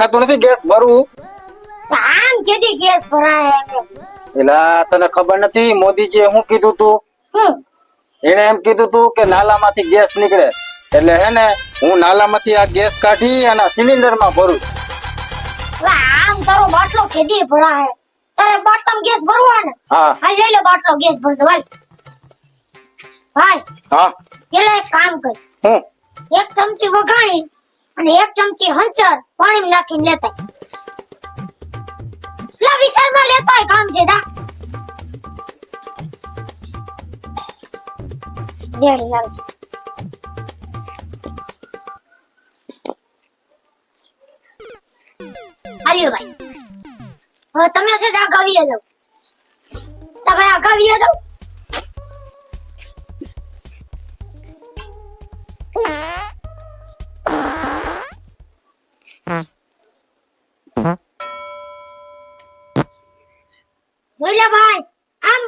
દેખાતું નથી ગેસ ભરવું? આમ કેદી ગેસ ભરાય હવે? એલા તને ખબર નથી મોદીજીએ શું કીધું તું? હું એને એમ કીધું તું કે નાલામાંથી ગેસ નીકળે, એટલે હે ને હું નાલામાંથી આ ગેસ કાઢી અને સિલિન્ડરમાં ભરું. આમ તારો બાટલો કેદી ભરાય? તારે બાટલામાં ગેસ ભરવો ને? હા હાલ લઈ લે બાટલો ગેસ ભર દો. ભાઈ હા. પેલા એક કામ કર, હું એક ચમચી વઘાણી અને એક ચમચી હંચર પાણીમાં નાખીને લેતા આય. લા વિચારમાં લેતા આય, કામ છે દા. રેડી લાવ. આલ્યો ભાઈ. હવે તમે સીધા ગાવીએ જાવ. તમે આ ગાવીએ જાવ. જોઈ લે ભાઈ, આમ